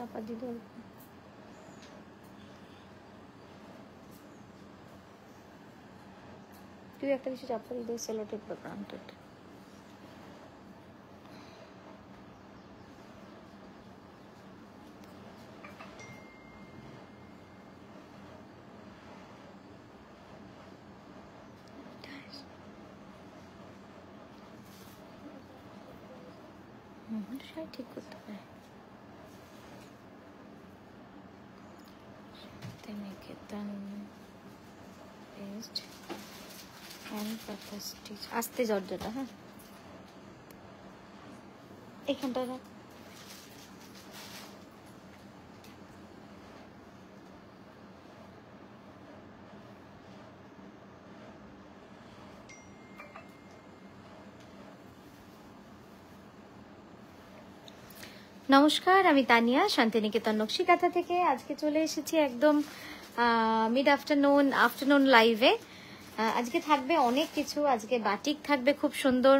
চাপা দিলে তুই একটা কিছু চাপা দিলে সেলো টেপ ব্রান্ডেড ঠিক করতে পারে নিকেতন পেস্ট হ্যান্ড পাতা স্টিচ আস্তে জর্জাটা হ্যাঁ এখানটা রাখ নমস্কার আমি তানিয়া শান্তিনিকেতন নকশিকাঁথা থেকে আজকে চলে এসেছি একদম মিড আফটারনুন লাইভে আজকে থাকবে অনেক কিছু আজকে বাটিক থাকবে খুব সুন্দর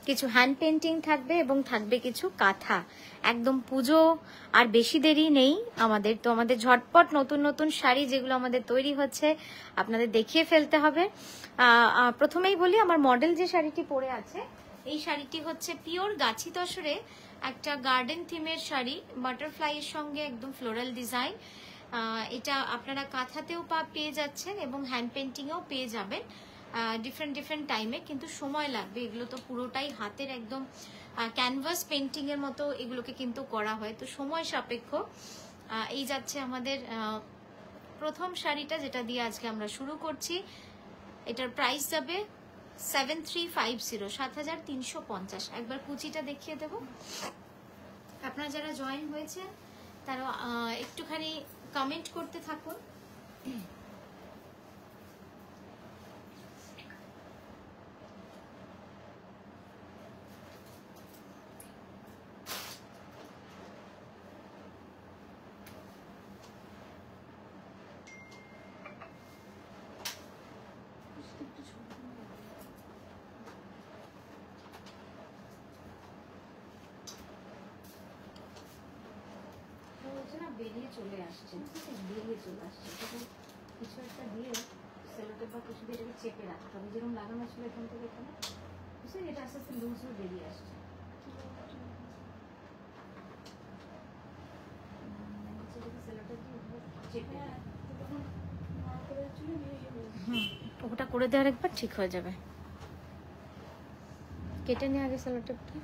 কিছু হ্যান্ড পেন্টিং থাকবে এবং থাকবে কিছু কাঁথা একদম পুজো আর বেশি দেরি নেই আমাদের তো আমাদের ঝটপট নতুন নতুন শাড়ি যেগুলো আমাদের তৈরি হচ্ছে আপনাদের দেখিয়ে ফেলতে হবে প্রথমেই বলি আমার মডেল যে শাড়িটি পরে আছে এই শাড়িটি হচ্ছে পিওর গাছি তসরে একটা গার্ডেন থিমের শাড়ি বাটারফ্লাই এর সঙ্গে একদম ফ্লোরাল ডিজাইন এটা আপনারা কাঁথাতেও পেয়ে যাচ্ছেন এবং হ্যান্ড পেন্টিংও পেয়ে যাবেন ডিফারেন্ট টাইমে কিন্তু সময় লাগবে এগুলো তো পুরোটাই হাতের একদম ক্যানভাস পেন্টিং এর মতো এগুলোকে কিন্তু করা হয় তো সময় সাপেক্ষ এই যাচ্ছে আমাদের প্রথম শাড়িটা যেটা দিয়ে আজকে আমরা শুরু করছি এটার প্রাইস যাবে 7350 7350 একবার কুচিটা দেখিয়ে দেব আপনারা যারা জয়েন হয়েছে তারা একটুখানি কমেন্ট করতে থাকুন বেরিয়ে চলে আসছে কিছু একটা দিয়ে সেলোটেপ বা কিছু দিয়ে চেপে রাখতে হবে যেরকম লাগানো ছিল এখান থেকে এখানে বুঝছেন এটা আস্তে আস্তে লুজ হয়ে বেরিয়ে আসছে ওটা করে দেওয়ার একবার ঠিক হয়ে যাবে কেটে নিয়ে আগে সেলোটেপটা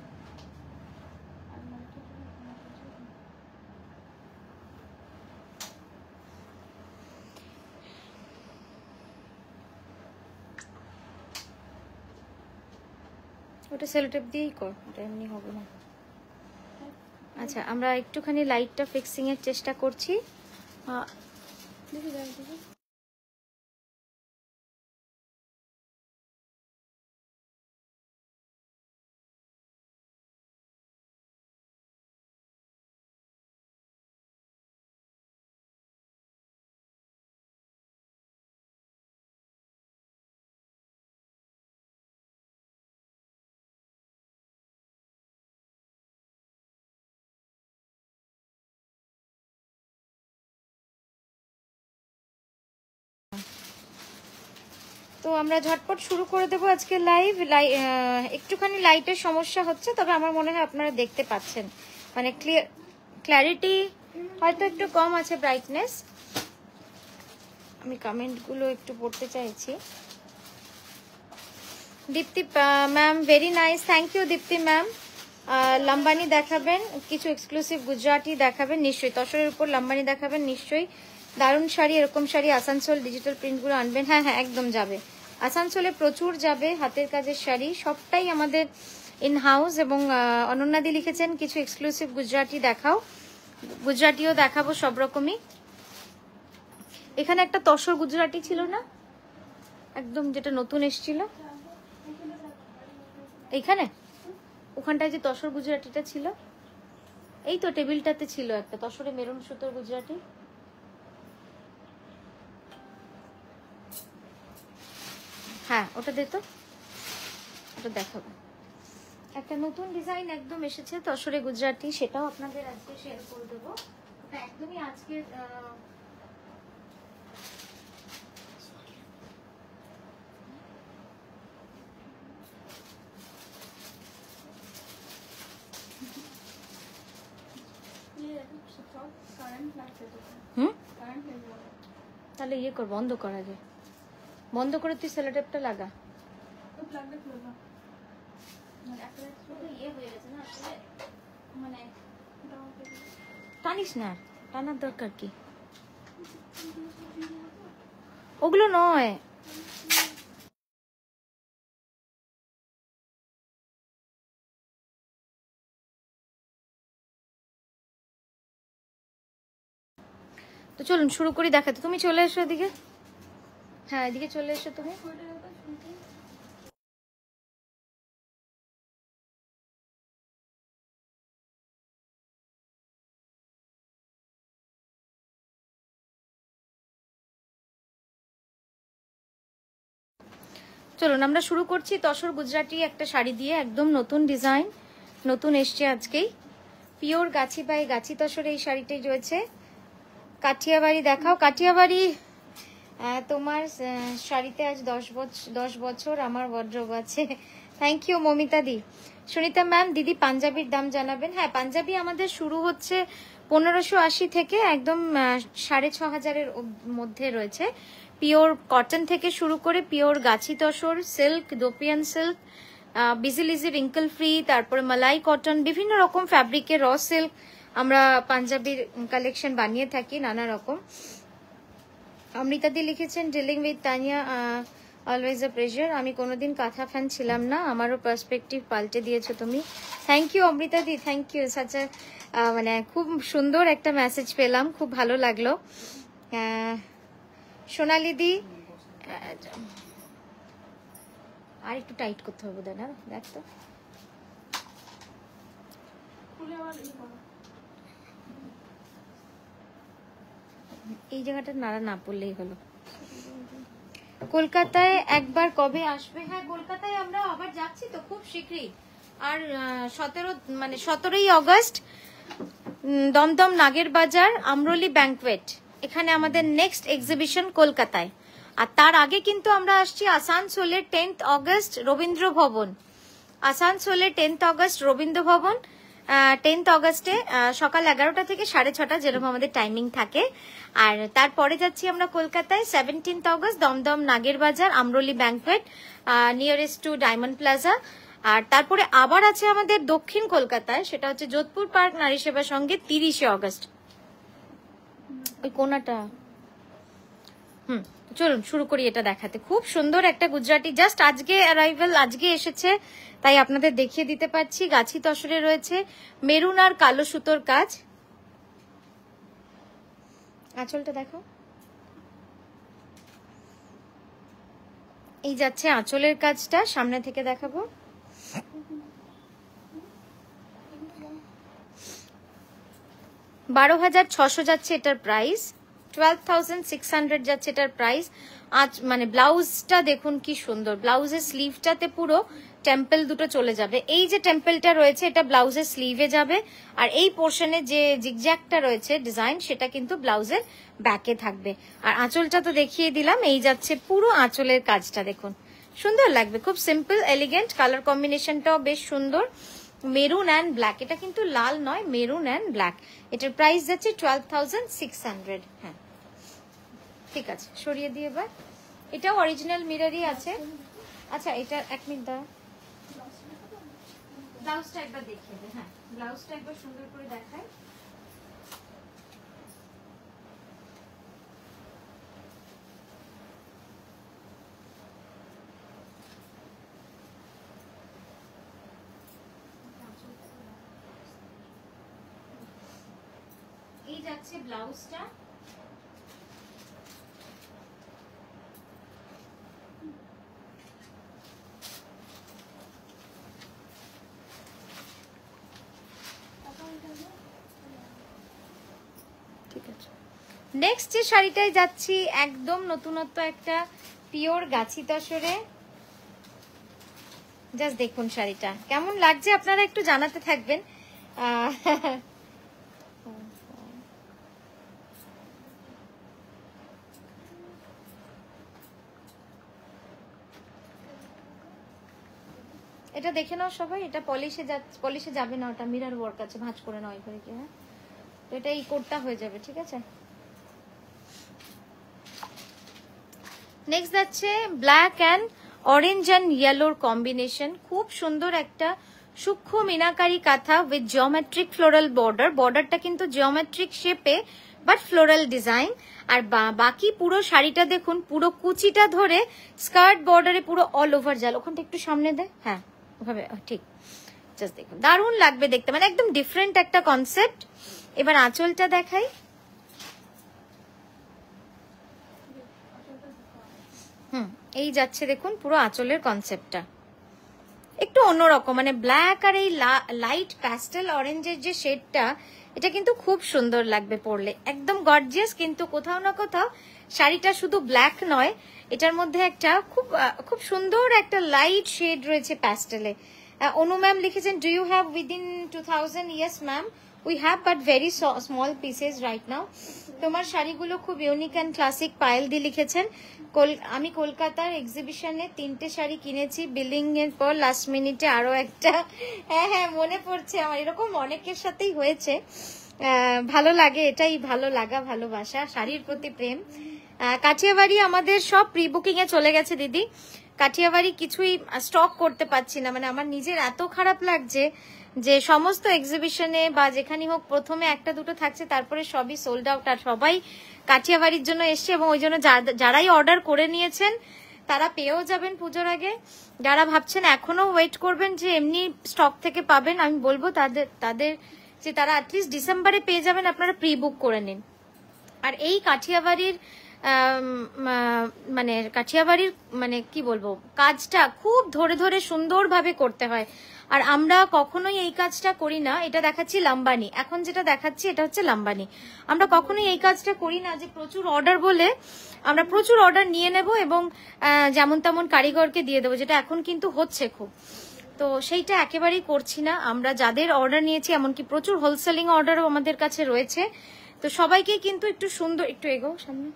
ওটা সেলোটেপ দিয়েই কর ওটা এমনি হবে না আচ্ছা আমরা একটুখানি লাইটটা ফিক্সিং এর চেষ্টা করছি তো আমরা ঝটপট শুরু করে দেবো আজকে লাইভ একটুখানি লাইটের সমস্যা হচ্ছে তবে আমার মনে হয় আপনারা দেখতে পাচ্ছেন মানে ক্ল্যারিটি হয়তো একটু কম আছে ব্রাইটনেস আমি কমেন্টগুলো একটু পড়তে চাইছি Dipti ma'am very nice thank you Dipti ma'am Lambani দেখাবেন কিছু এক্সক্লুসিভ গুজরাটি দেখাবেন নিশ্চয়ই তসরের উপর লাম্বানি দেখাবেন নিশ্চয়ই দারুণ শাড়ি এরকম শাড়ি আসানসোল ডিজিটাল প্রিন্টগুলো আনবেন হ্যাঁ হ্যাঁ একদম যাবে আসানসোলে প্রচুর যাবে হাতের কাজের শাড়ি সবটাই আমাদের ইন হাউস এবং অনন্যাদি লিখেছেন কিছু এক্সক্লুসিভ গুজরাটি দেখাও গুজরাটিও দেখাবো সব রকমই এখানে একটা তসর গুজরাটি ছিল না একদম যেটা নতুন এসেছিল এইখানে ওখানটায় যে তসর গুজরাটিটা ছিল এই তো টেবিলটাতে ছিল একটা তসরে মেরুন সুতোর গুজরাটি হ্যাঁ ওটা দে তো ওটা দেখাবো একটা নতুন ডিজাইন একদম এসেছে তসরে গুজরাটি সেটাও আপনাদের আজকে শেয়ার করে দেবো একদমই আজকে তাহলে ইয়ে কর, বন্ধ করা যায়, বন্ধ করে তুই সেলোটেপটা লাগা। টানিস না, টানার দরকার কি, ওগুলো নয়। তো চলুন শুরু করি দেখাতে। তুমি চলে এসো এদিকে, হ্যাঁ এদিকে চলে এসো তুমি। চলুন আমরা শুরু করছি তসর গুজরাটি একটা শাড়ি দিয়ে, একদম নতুন ডিজাইন, নতুন এসছে আজকেই, পিওর গাছি বাই গাছি তসর এই শাড়িটাই রয়েছে। কাঠিয়াবাড়ি দেখাও, কাঠিয়াবাড়ি তোমার শাড়িতে আজ 10 বছর আমার ওয়ার্ড্রোব আছে। Thank you Momita di. Sunita ma'am, দিদি পাঞ্জাবির দাম জানাবেন। হ্যাঁ, পাঞ্জাবি আমাদের শুরু হচ্ছে 1580 থেকে একদম 6500-এর মধ্যে রয়েছে। পিওর কটন থেকে শুরু করে pure Gachhi tussar, silk, dupion silk, বিজিলিজি রিঙ্কল ফ্রি, তারপরে মালাই কটন, বিভিন্ন রকম ফ্যাব্রিকের র সিল্ক আমরা পাঞ্জাবির কালেকশন বানিয়ে থাকি নানা রকম। অমৃতা দি লিখেছেন dealing with Tania always a pleasure. আমি কোনোদিন কাঁথা ফ্যান ছিলাম না, আমারও পার্সপেক্টিভ পাল্টে দিয়েছো তুমি। Thank you Amrita di, thank you. Such মানে খুব সুন্দর একটা মেসেজ পেলাম, খুব ভালো লাগলো। সোনালি দি, আর একটু টাইট করতে হবে বোধ হয় না, দেখ তো এই জায়গাটা নাড়া না পড়লেই হলো। কলকাতায় একবার কবে আসবে? হ্যাঁ, কলকাতায় আমরা আবার যাচ্ছি তো খুব শীঘ্রই। আর 17ই অগস্ট দমদম নাগের বাজার আমরলি ব্যাংকোয়েট, এখানে আমাদের নেক্সট এক্সিবিশন কলকাতায়। আর তার আগে কিন্তু আমরা আসছি আসানসোলের 10th অগস্ট রবীন্দ্র ভবন। আসানসোলের 10th অগস্ট রবীন্দ্র ভবন, 10th অগস্টে সকাল 11টা থেকে 6:30 যেরকম আমাদের টাইমিং থাকে। আর তারপরে যাচ্ছি আমরা কলকাতায় 17th অগস্ট দমদম নাগের বাজার আমরলি banquet, nearest to Diamond Plaza. আর তারপরে আবার আছে আমাদের দক্ষিণ কলকাতায়, সেটা হচ্ছে যোধপুর পার্ক নারী সেবা সঙ্গে 30শে অগস্ট। ওই কোনাটা চলুন শুরু করি এটা দেখাতে। খুব সুন্দর একটা গুজরাটি, জাস্ট আজকে অ্যারাইভেল, আজকে এসেছে, তাই আপনাদের দেখিয়ে দিতে পারছি। গাছি তসরে রয়েছে মেরুন আর কালো সুতোর কাজ। আঁচলটা দেখো, এই যাচ্ছে আঁচলের কাজটা, সামনে থেকে দেখাবো। $12,600 যাচ্ছে এটার প্রাইস, 12,600 যাচ্ছে এটার প্রাইস। আজ মানে ব্লাউজটা দেখুন কি সুন্দর, ব্লাউজের স্লিভটাতে পুরো টেম্পল দুটো চলে যাবে। এই যে টেম্পলটা রয়েছে এটা ব্লাউজের স্লিভে যাবে, আর এই পোর্শনে যে জিগজ্যাগটা রয়েছে ডিজাইন সেটা কিন্তু ব্লাউজের ব্যাকে থাকবে। আর আঁচলটা তো দেখিয়ে দিলাম, এই যাচ্ছে পুরো আঁচলের কাজটা, দেখুন সুন্দর লাগবে, খুব সিম্পল এলিগেন্ট, কালার কম্বিনেশনটাও বেশ সুন্দর। মেরুন অ্যান্ড ব্ল্যাক, এটা কিন্তু লাল নয়, মেরুন অ্যান্ড ব্ল্যাক। এটার প্রাইস যাচ্ছে 12,600। হ্যাঁ ঠিক আছে, সরিয়ে দিয়ে এবার। এটাও অরিজিনাল মিররই আছে। আচ্ছা এটা এক মিনিট দাঁড়া, ব্লাউজটা একবার দেখিয়ে দে। হ্যাঁ ব্লাউজটা একবার সুন্দর করে দেখায়। এই যাচ্ছে ব্লাউজটা, ঠিক আছে। নেক্সট যে শাড়িটায় যাচ্ছি একদম নতুনত্ব একটা পিওর গাছি তসরে, জাস্ট দেখুন শাড়িটা কেমন লাগছে আপনারা একটু জানাতে থাকবেন। এটা দেখে নাও সবাই, এটা পলিশে যাবে না, ওটা মিরর ওয়ার্ক আছে, ভাঁজ করে নাও করে কি। হ্যাঁ, তো এটা এই কোটটা হয়ে যাবে, ঠিক আছে। নেক্সট যাচ্ছে ব্ল্যাক অ্যান্ড অরেঞ্জ অ্যান্ড ইয়েলোর কম্বিনেশন, খুব সুন্দর একটা সূক্ষ্ম মিনাকারি কাঁথা উইথ জিওমেট্রিক ফ্লোরাল বর্ডার। বর্ডারটা কিন্তু জিওমেট্রিক শেপে বাট ফ্লোরাল ডিজাইন। আর বাকি পুরো শাড়িটা দেখুন, পুরো কুচিটা ধরে স্কার্ট বর্ডারে পুরো অল ওভার জাল। ওখানটা একটু সামনে দেয়, হ্যাঁ ওভাবে, ঠিক। জাস্ট দেখুন, দারুণ লাগবে দেখতে, মানে একদম ডিফারেন্ট একটা কনসেপ্ট। এবার আঁচলটা দেখাই। এই যাচ্ছে দেখুন পুরো আঁচলের কনসেপ্টটা একটু অন্যরকম, মানে ব্ল্যাক আর এই লাইট প্যাস্টেল অরেঞ্জের যে শেডটা, এটা কিন্তু খুব সুন্দর লাগবে পরলে, একদম গর্জিয়াস। কিন্তু কোথাও না কোথাও শাড়িটা শুধু ব্ল্যাক নয়, এটার মধ্যে একটা খুব সুন্দর একটা লাইট শেড রয়েছে প্যাস্টেলে। অনু ম্যাম লিখেছেন, do you have within 2000? Yes ma'am, we have, but very small pieces right now. তোমার শাড়িগুলো খুব unique and classic. Payel di লিখেছেন, আমি কলকাতার এক্সিবিশনে 3টে শাড়ি কিনেছি, বিলিং এর পর লাস্ট মিনিটে আরো একটা। হ্যাঁ হ্যাঁ, মনে পড়ছে আমার, এরকম অনেকের সাথেই হয়েছে। ভালো লাগে, এটাই ভালো লাগা, ভালোবাসা, শাড়ির প্রতি প্রেম। কাঠিয়াবাড়ি আমাদের সব প্রি বুকিং এ চলে গেছে দিদি। কাঠিয়াবাড়ি কিছুই স্টক করতে পারছি না, মানে আমার নিজের এত খারাপ লাগছে যে সমস্ত এক্সিবিশনে বা যেখানে হোক প্রথমে একটা দুটো থাকছে, তারপরে সবই সোল্ড আউট। আর সবাই কাঠিয়াবাড়ির জন্য এসছে, এবং ওই জন্য যারাই অর্ডার করে নিয়েছেন তারা পেয়েও যাবেন পুজোর আগে। যারা ভাবছেন এখনো ওয়েট করবেন যে এমনি স্টক থেকে পাবেন, আমি বলবো তাদের যে তারা অ্যাটলিস্ট ডিসেম্বরে পেয়ে যাবেন, আপনারা প্রি বুক করে নিন। আর এই কাঠিয়াবাড়ির মানে কি বলবো, কাজটা খুব ধরে ধরে সুন্দরভাবে করতে হয়। আর আমরা কখনোই এই কাজটা করি না। এটা দেখাচ্ছি লাম্বানি, এখন যেটা দেখাচ্ছি এটা হচ্ছে লাম্বানি। আমরা কখনোই এই কাজটা করি না যে প্রচুর অর্ডার বলে আমরা প্রচুর অর্ডার নিয়ে নেব এবং যেমন তেমন কারিগরকে দিয়ে দেবো, যেটা এখন কিন্তু হচ্ছে খুব। তো সেইটা একেবারেই করছি না। আমরা যাদের অর্ডার নিয়েছি, এমনকি প্রচুর হোলসেলিং অর্ডারও আমাদের কাছে রয়েছে, তো সবাইকে কিন্তু একটু সুন্দর, একটু এগো সামনে,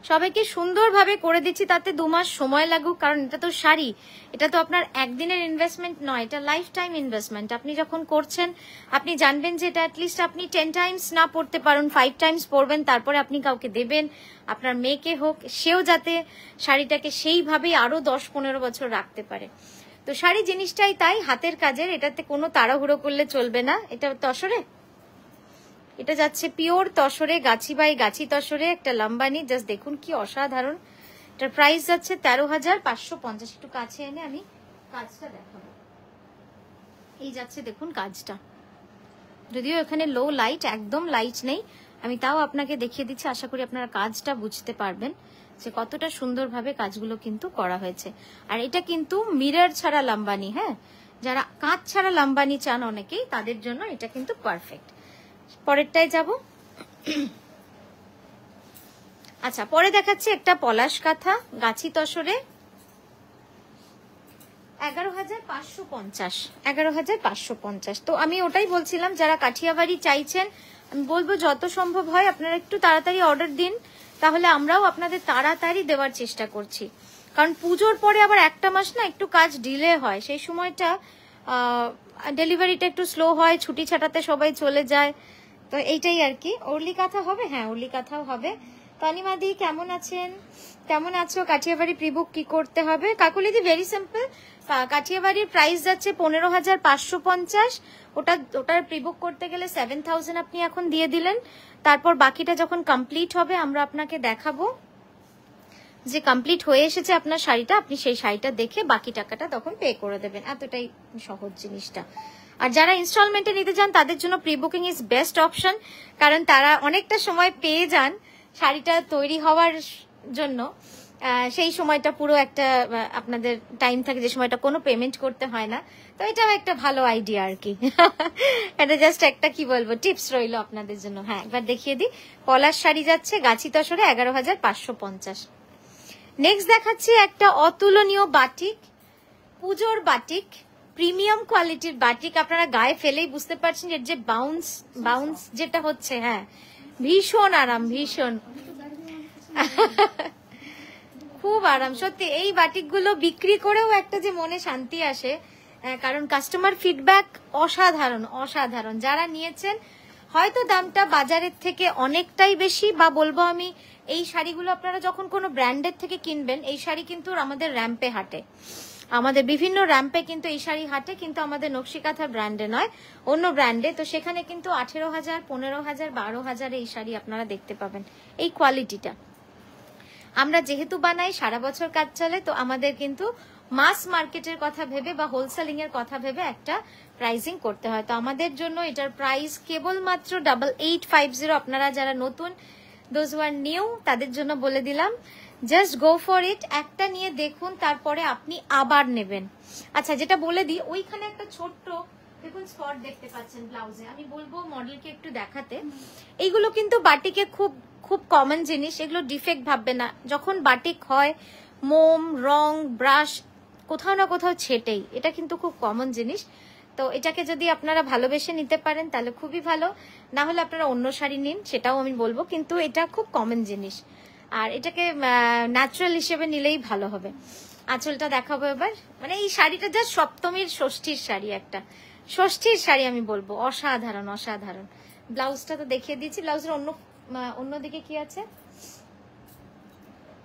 সবাইকে সুন্দরভাবে করে দিচ্ছি। তাতে 2 মাস সময় লাগুক, কারণ এটা তো শাড়ি, এটা তো আপনার একদিনের ইনভেস্টমেন্ট নয়, এটা লাইফ টাইম ইনভেস্টমেন্ট। আপনি যখন করছেন আপনি জানবেন যে এটা অ্যাটলিস্ট আপনি 10 টাইমস না পড়তে পারেন, 5 টাইমস পরবেন, তারপরে আপনি কাউকে দেবেন, আপনার মেয়েকে হোক, সেও যাতে শাড়িটাকে সেইভাবেই আরো 10-15 বছর রাখতে পারে। তো শাড়ি জিনিসটাই তাই, হাতের কাজের, এটাতে কোনো তাড়াহুড়ো করলে চলবে না। এটা তসরে, এটা যাচ্ছে পিওর তসরে, গাছি বাই গাছি তসরে একটা লাম্বানি। জাস্ট দেখুন কি অসাধারণ। এটার প্রাইস যাচ্ছে 13,550। একটু কাছে এনে আমি কাজটা দেখাবো। এই যাচ্ছে দেখুন কাজটা, যদিও এখানে লো লাইট, একদম লাইট নেই, আমি তাও আপনাকে দেখিয়ে দিচ্ছি। আশা করি আপনারা কাজটা বুঝতে পারবেন যে কতটা সুন্দরভাবে কাজগুলো কিন্তু করা হয়েছে। আর এটা কিন্তু মিরর ছাড়া লাম্বানি, হ্যাঁ, যারা কাঁচ ছাড়া লাম্বানি চান অনেকেই, তাদের জন্য এটা কিন্তু পারফেক্ট। পরেরটায় যাব। আচ্ছা, পরে দেখাচ্ছি একটা পলাশ কাঁথা, গাছি তসরে, 11,550। 11,550। তো আমি ওটাই বলছিলাম, যারা কাঠিয়াবাড়ি চাইছেন, আমি বলবো যত সম্ভব হয় আপনারা একটু তাড়াতাড়ি অর্ডার দিন, তাহলে আমরাও আপনাদের তাড়াতাড়ি দেওয়ার চেষ্টা করছি। কারণ পুজোর পরে আবার একটা মাস না একটু কাজ ডিলে হয়, সেই সময়টা ডেলিভারিটা একটু স্লো হয়, ছুটি ছাটাতে সবাই চলে যায়। তো এইটাই আর কি। ওরলি কাঁথা হবে, হ্যাঁ ওরলি কাঁথাও হবে। তনিমাদি কেমন আছেন, কেমন আছো? কাঠিয়াবাড়ি প্রিবুক কি করতে হবে? কাকুলিদি ভেরি সিম্পল, কাঠিয়াবাড়ির প্রাইস যাচ্ছে 15,550। ওটার প্রিবুক করতে গেলে 7,000 আপনি এখন দিয়ে দিলেন। তারপর বাকিটা যখন কমপ্লিট হবে আমরা আপনাকে দেখাবো যে কমপ্লিট হয়ে এসেছে আপনার শাড়িটা, আপনি সেই শাড়িটা দেখে বাকি টাকাটা তখন পে করে দেবেন। এতটাই সহজ জিনিসটা। আর যারা ইনস্টলমেন্টে নিতে চান তাদের জন্য pre booking is best option, কারণ তারা অনেকটা সময় পেয়ে যান শাড়িটা তৈরি হওয়ার জন্য। সেই সময়টা পুরো একটা আপনাদের টাইম থাকে, যে সময়টা কোনো পেমেন্ট করতে হয় না। তো এটাও একটা ভালো আইডিয়া আর কি। এটা জাস্ট একটা কি বলবো টিপস রইলো আপনাদের জন্য। হ্যাঁ, একবার দেখিয়ে দিই। পলাশ শাড়ি যাচ্ছে গাছি তসরে 11,550। নেক্সট দেখাচ্ছি একটা অতুলনীয় বাটিক, পুজোর বাটিক, প্রিমিয়াম কোয়ালিটির বাটিক। আপনারা গায়ে ফেলেই বুঝতে পারছেন এর যে বাউন্স যেটা হচ্ছে, হ্যাঁ ভীষণ আরাম, ভীষণ। খুব আরাম সত্যি। এই বাটিকগুলো বিক্রি করেও একটা যে মনে শান্তি আসে, কারণ কাস্টমার ফিডব্যাক অসাধারণ অসাধারণ। যারা নিয়েছেন হয়তো দামটা বাজারের থেকে অনেকটাই বেশি, বা বলবো আমি এই শাড়িগুলো আপনারা যখন কোনো ব্র্যান্ডের থেকে কিনবেন, এই শাড়ি কিন্তু আমাদের র্যাম্পে হাঁটে, আমাদের বিভিন্ন র্যাম্পে কিন্তু এই শাড়ি হাঁটে, কিন্তু আমাদের নকশিকাঁথা ব্র্যান্ডে নয়, অন্য ব্র্যান্ডে। তো সেখানে কিন্তু 18,000, 15,000, 12,000 এই শাড়ি আপনারা দেখতে পাবেন। এই কোয়ালিটিটা আমরা যেহেতু বানাই, সারা বছর কাজ চলে, তো আমাদের কিন্তু মাস মার্কেটের কথা ভেবে বা হোলসেলিং এর কথা ভেবে একটা প্রাইসিং করতে হয়। তো আমাদের জন্য এটার প্রাইস কেবলমাত্র 8850। আপনারা যারা নতুন, দোজ হু আর নিউ, তাদের জন্য বলে দিলাম, জাস্ট গো ফর ইট। একটা নিয়ে দেখুন, তারপরে আপনি আবার নেবেন। আচ্ছা, যেটা বলে দিই, ওইখানে একটা ছোট্ট দেখুন স্পট দেখতে পাচ্ছেন ব্লাউজে, আমি বলবো মডেলকে একটু দেখাতে। এইগুলো কিন্তু বাটিকে খুব খুব কমন জিনিস, এগুলো ডিফেক্ট ভাববে না। যখন বাটিক হয়, মোম, রং, ব্রাশ কোথাও না কোথাও ছেটেই, এটা কিন্তু খুব কমন জিনিস। তো এটাকে যদি আপনারা ভালোবেসে নিতে পারেন তাহলে খুবই ভালো, না হলে আপনারা অন্য শাড়ি নিন, সেটাও আমি বলবো, কিন্তু এটা খুব কমন জিনিস, আর এটাকে ন্যাচারাল হিসেবে নিলেই ভালো হবে। আঁচলটা দেখাবো এবার। মানে এই শাড়িটা যা সপ্তমীর ষষ্ঠীর শাড়ি, একটা ষষ্ঠীর শাড়ি আমি বলবো, অসাধারণ অসাধারণ। ব্লাউজটা তো দেখিয়ে দিয়েছি, ব্লাউজের অন্যদিকে কি আছে,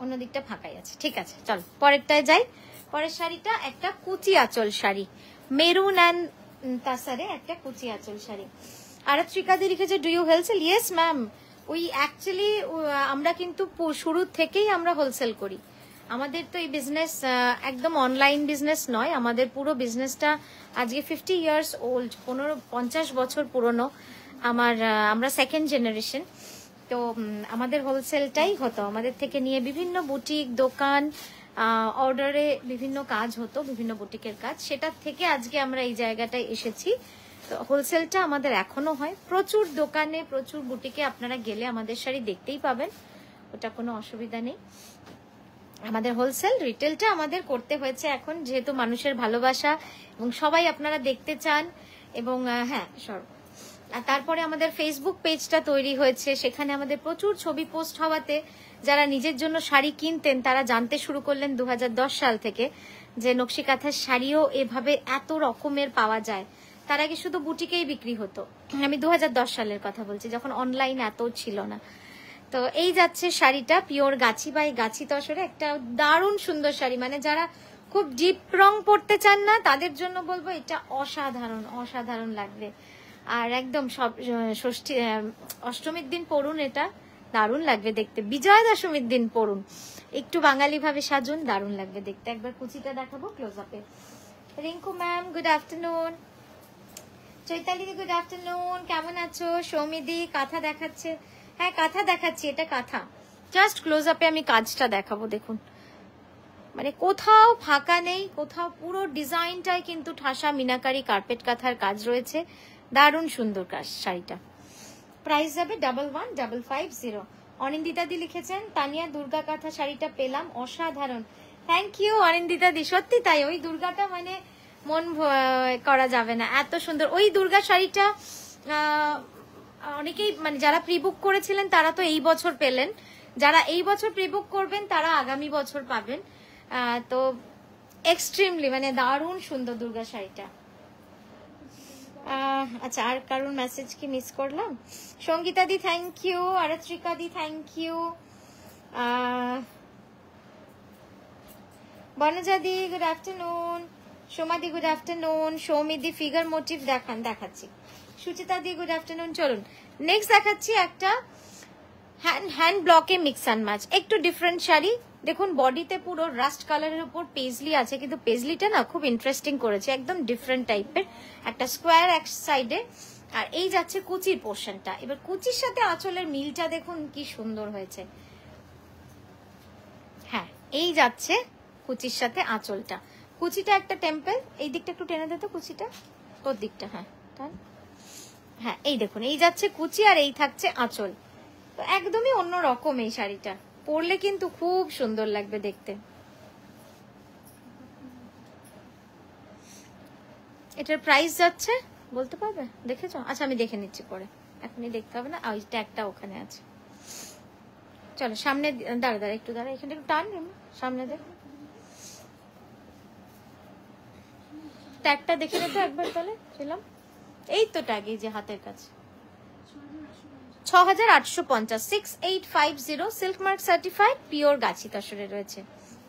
অন্য দিকটা ফাঁকাই আছে, ঠিক আছে। চল পরেরটায় যাই। পরের শাড়িটা একটা কুচি আঁচল শাড়ি, মেরুন অ্যান্ড তাসারে একটা কুচি আঁচল শাড়ি। আরাত্রিকাদি লিখেছে, do you wholesale? Yes ma'am, ওই অ্যাকচুয়ালি আমরা কিন্তু শুরু থেকেই আমরা হোলসেল করি। আমাদের তো এই বিজনেস একদম অনলাইন বিজনেস নয়, আমাদের পুরো বিজনেসটা আজকে 50 ইয়ার্স ওল্ড, 50 বছর পুরনো। আমরা সেকেন্ড জেনারেশন। তো আমাদের হোলসেলটাই হতো, আমাদের থেকে নিয়ে বিভিন্ন বুটিক দোকান অর্ডারে বিভিন্ন কাজ হতো, বিভিন্ন বুটিকের কাজ, সেটার থেকে আজকে আমরা এই জায়গাটায় এসেছি। তো হোলসেলটা আমাদের এখনো হয়, প্রচুর দোকানে প্রচুর বুটিকে আপনারা গেলে আমাদের শাড়ি দেখতেই পাবেন, ওটা কোনো অসুবিধা নেই। আমাদের হোলসেল রিটেলটা আমাদের করতে হয়েছে এখন, যেহেতু মানুষের ভালোবাসা এবং সবাই আপনারা দেখতে চান, এবং হ্যাঁ আর তারপরে আমাদের ফেসবুক পেজটা তৈরি হয়েছে, সেখানে আমাদের প্রচুর ছবি পোস্ট হওয়াতে যারা নিজের জন্য শাড়ি কিনতেন তারা জানতে শুরু করলেন 2010 সাল থেকে যে নকশিকাঁথার শাড়িও এভাবে এত রকমের পাওয়া যায়। তার আগে শুধু বুটিকেই বিক্রি হতো, আমি 2010 সালের কথা বলছি, যখন অনলাইন এত ছিল না। তো এই যাচ্ছে শাড়িটা, পিওর গাছি বাই গাছি তসরে, একটা দারুণ সুন্দর শাড়ি। মানে যারা খুব ডিপ রং পরতে চান না, তাদের জন্য বলবো এটা অসাধারণ অসাধারণ লাগবে। আর একদম ষষ্ঠী অষ্টমীর দিন পরুন, এটা দারুণ লাগবে দেখতে। বিজয়া দশমীর দিন পরুন, একটু বাঙালি ভাবে সাজুন, দারুণ লাগবে দেখতে। একবার কুচিটা দেখাবো ক্লোজ আপে। Rinku ma'am good afternoon, Chaitali দি গুড আফটারনুন, কেমন আছো? সৌমিদি কাঁথা দেখাচ্ছে, হ্যাঁ কাঁথা দেখাচ্ছি, এটা কাঁথা। জাস্ট ক্লোজ আপে আমি কাজটা দেখাবো, দেখুন মানে কোথাও ফাঁকা নেই, কোথাও পুরো ডিজাইনটাই কিন্তু ঠাসা মিনাকারি কার্পেট কাঁথার কাজ রয়েছে, দারুণ সুন্দর কাজ শাড়িটা। প্রাইস যাবে 11,550। অনিন্দিতা দি লিখেছেন, তানিয়া দুর্গা কাঁথা শাড়িটা পেলাম, অসাধারণ। থ্যাংক ইউ অনিন্দিতা দি, সত্যি তাই, ওই দুর্গাটা মানে মন করা যাবে না, এত সুন্দর ওই দুর্গা শাড়িটা। অনেকেই মানে যারা প্রিবুক করেছিলেন তারা তো এই বছর পেলেন, যারা এই বছর প্রিবুক করবেন তারা আগামী বছর পাবেন। তো এক্সট্রিমলি মানে দারুণ সুন্দর দুর্গা শাড়িটা। আচ্ছা, আর কারোর মেসেজ কি মিস করলাম? সঙ্গীতা দি থ্যাংক ইউ, আরাত্রিকা দি থ্যাংক ইউ, বনজা দি গুড আফটারনুন, সোমা দি গুড আফটারনুন, সৌমি দি ফিগার মোটিভ দেখাচ্ছি, সুচিতা দি গুড আফটারনুন। চলুন নেক্সট দেখাচ্ছি একটা হ্যান্ড ব্লকে মিক্স অ্যান্ড ম্যাচ, একটু ডিফারেন্ট শাড়ি। দেখুন বডিতে পুরো রাস্ট কালারের উপর পেজলি আছে, কিন্তু পেজলিটা না খুব ইন্টারেস্টিং করেছে, একদম ডিফারেন্ট টাইপের, একটা স্কোয়ার এক সাইডে। আর এই যাচ্ছে কুচির পোর্শনটা, এবার কুচির সাথে আঁচলের মিলটা দেখুন কি সুন্দর হয়েছে। হ্যাঁ এই যাচ্ছে কুচির সাথে আঁচলটা, কুচিটা একটা টেম্পল, এই দিকটা একটু টেনে দিত কুচিটা, ওর দিকটা, হ্যাঁ হ্যাঁ এই দেখুন এই যাচ্ছে কুচি আর এই থাকছে আঁচল। তো একদমই অন্য রকম এই শাড়িটা, পরলে কিন্তু খুব সুন্দর লাগবে দেখতে। এটার প্রাইস যাচ্ছে বলতে পারবে, দেখেছো? আচ্ছা আমি দেখে নিচ্ছি পরে, এখনই দেখতে হবে না, ওইটা একটা ওখানে আছে। চলো সামনে দাঁড়া একটু দাঁড়া, এখানে একটু টান সামনে দেখ, ট্যাগটা দেখে তো একবার তাহলে ছিলাম, এই তো ট্যাগ, এই যে হাতের কাছে 6850 6850 সিল্ক মার্ক সার্টিফাইড পিওর গাছি তসরে রয়েছে।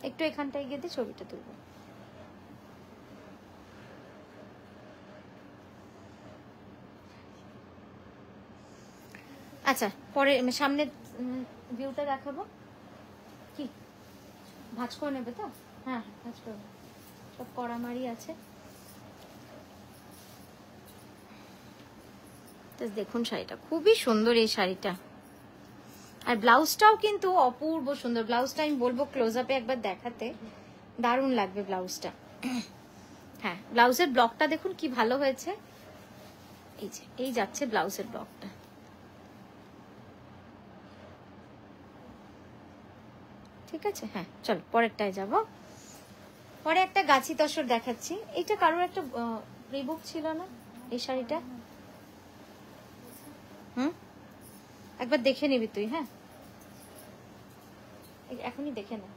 একটু এখানটায় গিয়ে দিয়ে ছবিটা তুলবো। আচ্ছা পরে সামনে ভিউটা দেখাবো, কি ভাঁজ করে নেবে তো? হ্যাঁ ভাঁজ করবে, সব কড়ামারি আছে। দেখুন শাড়িটা খুবই সুন্দর, এই শাড়িটা, আর ব্লাউজটাও কিন্তু অপূর্ব সুন্দর। ব্লাউজটা আমি বলবো ক্লোজ আপে একবার দেখাতে, দারুণ লাগবে ব্লাউজটা। হ্যাঁ ব্লাউজের ব্লকটা দেখুন কি ভালো হয়েছে, এই যে এই যাচ্ছে ব্লাউজের ব্লকটা। ঠিক আছে, হ্যাঁ চল পরেরটায় যাব। পরে একটা গাছি তসর দেখাচ্ছি, এটা কারোর একটা রিবুক ছিল না এই শাড়িটা, একবার দেখে নিবি তুই, হ্যাঁ এখনই দেখে না,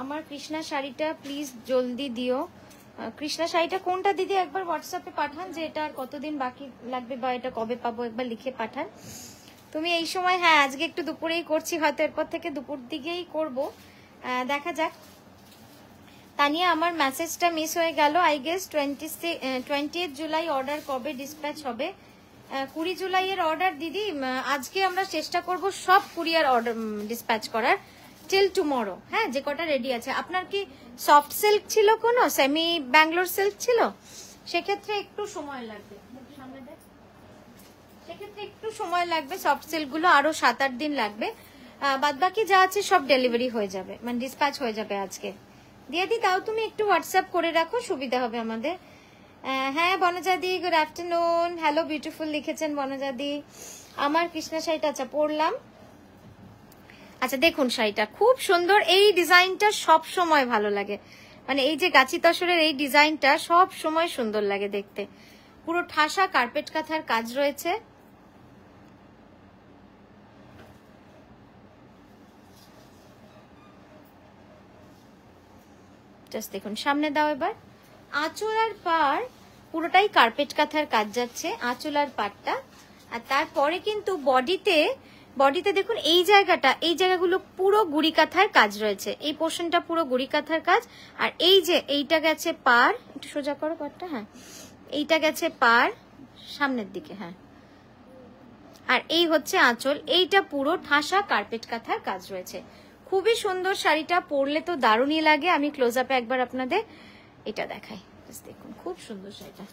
আমার কৃষ্ণা শাড়িটা প্লিজ জলদি দিও। কৃষ্ণা শাড়িটা কোনটা দিদি একবার হোয়াটসঅ্যাপে পাঠান, যে এটা আর কতদিন বাকি লাগবে বা এটা কবে পাবো, একবার লিখে পাঠান। তুমি এই সময়, হ্যাঁ আজকে একটু দুপুরেই করছি, হয়তো এরপর থেকে দুপুর দিকেই করব, দেখা যাক। তানিয়া আমার মেসেজটা মিস হয়ে গেল, আই গেস 20 জুলাই অর্ডার কবে ডিসপ্যাচ হবে? 20 জুলাইয়ের অর্ডার দিদি, আজকে আমরা চেষ্টা করব সব কুরিয়ার অর্ডার ডিসপ্যাচ করার টিল টুমরো। হ্যাঁ যে কটা রেডি আছে। আপনার কি সফট সিল্ক ছিল, কোনো সেমি ব্যাঙ্গালোর সিল্ক ছিল, সেক্ষেত্রে একটু সময় লাগবে, সেক্ষেত্রে একটু সময় লাগবে, সফট সিল্ক গুলো আরো 7-8 দিন লাগবে। বাদ বাকি যা আছে সব ডেলিভারি হয়ে যাবে, মানে ডিসপ্যাচ হয়ে যাবে আজকে। দিয়ে দি তাও তুমি একটু হোয়াটসঅ্যাপ করে রাখো, সুবিধা হবে আমাদের। হ্যাঁ বনজাদি গুড আফটারনুন, হ্যালো বিউটিফুল লিখেছেন বনজাদি। আমার কৃষ্ণা শাড়িটা আচ্ছা পরলাম। আচ্ছা দেখুন শাড়িটা খুব সুন্দর, এই ডিজাইনটা সব সময় ভালো লাগে, মানে এই যে গাছি তসরের এই ডিজাইনটা সব সময় সুন্দর লাগে দেখতে। পুরো ঠাসা কার্পেট কাঁথার কাজ রয়েছে, জাস্ট দেখুন সামনে দাও এবার। আঁচল আর পাড় পুরোটাই কার্পেট কাঁথার কাজ যাচ্ছে, আঁচল আর পাড়টা। আর তারপরে কিন্তু বডিতে দেখুন এই জায়গাগুলো পুরো গুড়ি কাঁথার কাজ রয়েছে, এই পোর্শনটা পুরো গুড়ি কাঁথার কাজ। আর এই যে এইটা গেছে পাড়, একটু সোজা করো পাড়টা, হ্যাঁ এইটা গেছে পাড় সামনের দিকে, হ্যাঁ আর এই হচ্ছে আঁচল, এইটা পুরো ঠাসা কার্পেট কাঁথার কাজ রয়েছে। খুবই সুন্দর শাড়িটা, পরলে তো দারুণই লাগে। আমি ক্লোজ আপে একবার আপনাদের এটা দেখাই, দেখুন খুব সুন্দর শাড়িটা।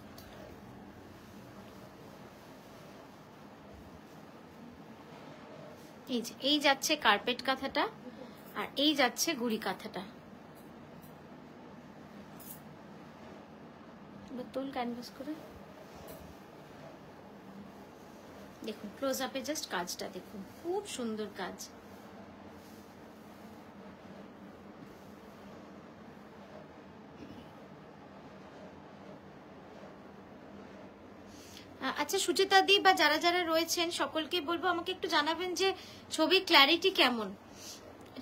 এই যে এই যাচ্ছে কার্পেট কাঁথাটা, আর এই যাচ্ছে গুড়ি কাঁথাটা। তুল ক্যানভাস করে দেখুন, ক্লোজ আপে জাস্ট কাজটা দেখুন, খুব সুন্দর কাজ। আচ্ছা সুচিতা দি বা যারা যারা রয়েছেন সকলকে বলবো আমাকে একটু জানাবেন যে ছবির ক্ল্যারিটি কেমন,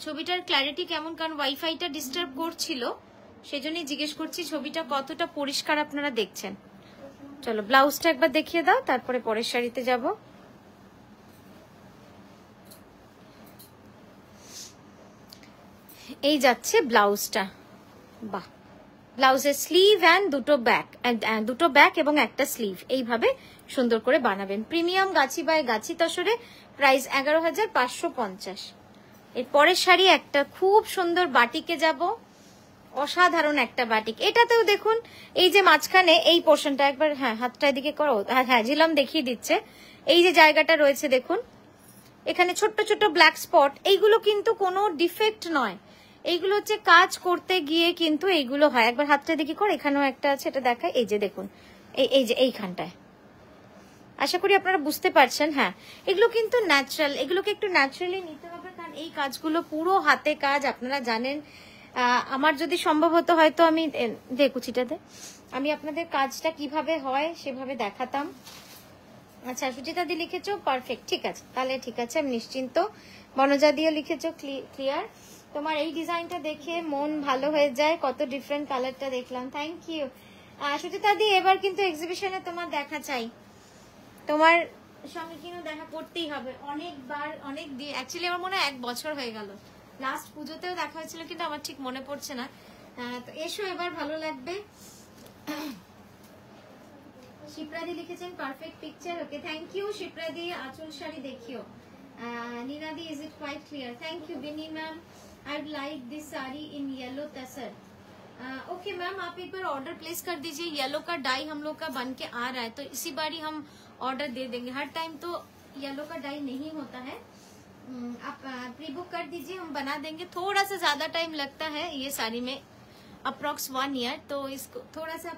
ছবিটার ক্ল্যারিটি কেমন, কারণ ওয়াইফাইটা ডিস্টার্ব করছিল, সেজন্যই জিজ্ঞেস করছি ছবিটা কতটা পরিষ্কার আপনারা দেখছেন। চলো ব্লাউজটা একবার দেখিয়ে দাও, তারপরে পরের শাড়িতে যাব। এই যাচ্ছে ব্লাউজটা, বাহ, ব্লাউজের স্লিভ অ্যান্ড দুটো ব্যাক এবং একটা স্লিভ এইভাবে সুন্দর করে বানাবেন। Premium Gachhi by Gachhi তসরে, price 11,550। এর পরের শাড়ি একটা খুব সুন্দর বাটিকে যাব, অসাধারণ একটা বাটিক। এটাতেও দেখুন এই যে মাঝখানে এই পোর্শনটা একবার, হ্যাঁ হাতটা এদিকে করো, হ্যাঁ ঝিলাম দেখিয়ে দিচ্ছে, এই যে জায়গাটা রয়েছে দেখুন, এখানে ছোট্ট ছোট্ট ব্ল্যাক স্পট, এইগুলো কিন্তু কোনো ডিফেক্ট নয়, এইগুলো হচ্ছে কাজ করতে গিয়ে কিন্তু এইগুলো হয়। একবার হাতটা দিকে কর, এখানেও একটা আছে, এটা দেখায়, এই যে দেখুন এই যে এইখানটায়, আশা করি আপনারা বুঝতে পারছেন। হ্যাঁ এগুলো কিন্তু ন্যাচারাল, এগুলোকে একটু ন্যাচারালি নিতে হবে, কারণ এই কাজগুলো পুরো হাতে কাজ, আপনারা জানেন। আমার যদি সম্ভব হতো হয়তো আমি কুচিটাতে আমি আপনাদের কাজটা কিভাবে হয় সেভাবে দেখাতাম, আচ্ছা সুচিতা দি লিখেছো পারফেক্ট, ঠিক আছে তাহলে ঠিক আছে, আমি নিশ্চিন্ত। বনজা দিও লিখেছো ক্লিয়ার। তোমার এই ডিজাইনটা দেখে মন ভালো হয়ে যায়, কত ডিফারেন্ট কালারটা দেখলাম, থ্যাংক ইউ সুচিতা দি। এবার কিন্তু এক্সিবিশনে তোমার দেখা চাই, তোমার সঙ্গে কিন্তু দেখা করতেই হবে। অনেকবার অনেক দিন, অ্যাকচুয়ালি আমার মনে হয় 1 বছর হয়ে গেল, লাস্ট পুজোতেও দেখা হয়েছিল কিন্তু আমার ঠিক মনে পড়ছে না। তো এসো এবার, ভালো লাগবে। শিপ্রাদি লিখেছেন perfect picture, okay thank you শিপ্রাদি। আঁচল শাড়ি দেখিও। नीनादी, is it quite clear? Thank you Binny ma'am, I'd like this sari in yellow tussar. Okay ma'am, आप एक बार ऑर्डर प्लेस कर दीजिए, येलो का डाई हम लोग का बन के आ रहा है, तो इसी बारी हम ऑर्डर दे देंगे। हर टाइम तो येलो का डाई नहीं होता है, आप प्री बुक कर दीजिए, हम बना देंगे। थोड़ा सा ज्यादा टाइम लगता है ये साड़ी में, अप्रोक्स 1 ईयर, तो इसको थोड़ा सा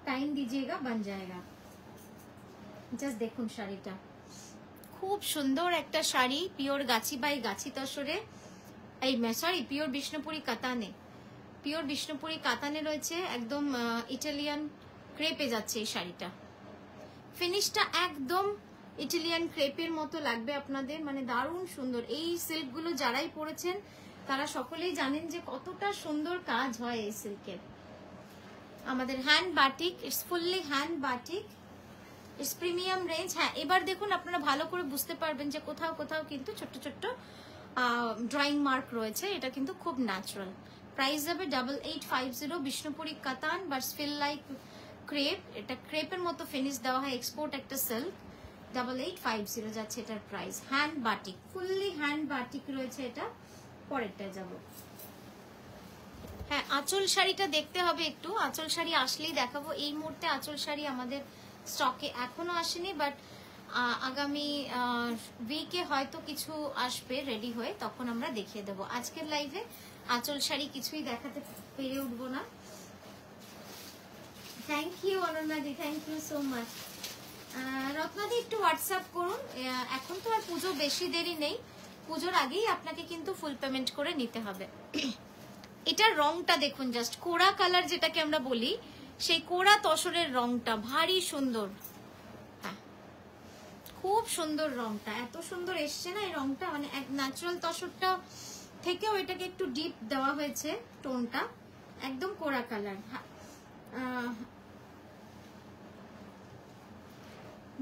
टाइम दीजिएगा, बन जाएगा। জাস্ট দেখুন শাড়িটা, খুব সুন্দর একটা sari, pure Gachhi by Gachhi তসরে, এই সরি পিওর বিষ্ণুপুরি কাতানে, পিওর বিষ্ণুপুরি কাতানে রয়েছে, একদম ইটালিয়ান ক্রেপে যাচ্ছে এই শাড়িটা। ফিনিশটা একদম ইটালিয়ান ক্রেপের মতো লাগবে আপনাদের, মানে দারুণ সুন্দর। এই সিল্কগুলো যারাই পরেছেন তারা সকলেই জানেন যে কতটা সুন্দর কাজ হয় এই সিল্কের। আমাদের hand batik, it's fully hand batik, it's premium range. হ্যাঁ এবার দেখুন আপনারা ভালো করে বুঝতে পারবেন যে কোথাও কোথাও কিন্তু ছোট্ট ছোট্ট ড্রয়িং মার্ক রয়েছে, এটা কিন্তু খুব ন্যাচারাল। প্রাইস যাবে 8850, বিষ্ণুপুরি কাতান বাট ফিল লাইক ক্রেপ, এটা ক্রেপের মতো ফিনিশ দেওয়া হয়, এক্সপোর্ট একটা সিল্ক। 8850 যাচ্ছে এটার price. Hand batik, fully hand batik রয়েছে এটা। পরেরটায় যাব। হ্যাঁ আঁচল শাড়িটা দেখতে হবে একটু, আঁচল শাড়ি আসলেই দেখাবো। এই মুহূর্তে আঁচল শাড়ি আমাদের স্টকে এখনো আসেনি, বাট আগামী উইকে হয়তো কিছু আসবে রেডি হয়ে, তখন আমরা দেখিয়ে দেবো। আজকের লাইভে আঁচল শাড়ি কিছুই দেখাতে পেরে উঠবো না। থ্যাংক ইউ অনন্যাদি, থ্যাংক ইউ সো মাচ। রত্নাদি একটু হোয়াটসঅ্যাপ করুন, এখন তো আর পুজো বেশি দেরি নেই, পুজোর আগেই আপনাকে কিন্তু ফুল পেমেন্ট করে নিতে হবে। এটার রংটা দেখুন, জাস্ট কোড়া কালার যেটাকে আমরা বলি, সেই কোড়া তসরের রংটা ভারী সুন্দর। হ্যাঁ খুব সুন্দর রংটা, এত সুন্দর এসছে না এই রংটা, মানে এক ন্যাচারাল তসরটা থেকেও এটাকে একটু ডিপ দেওয়া হয়েছে টোনটা, একদম কোড়া কালার।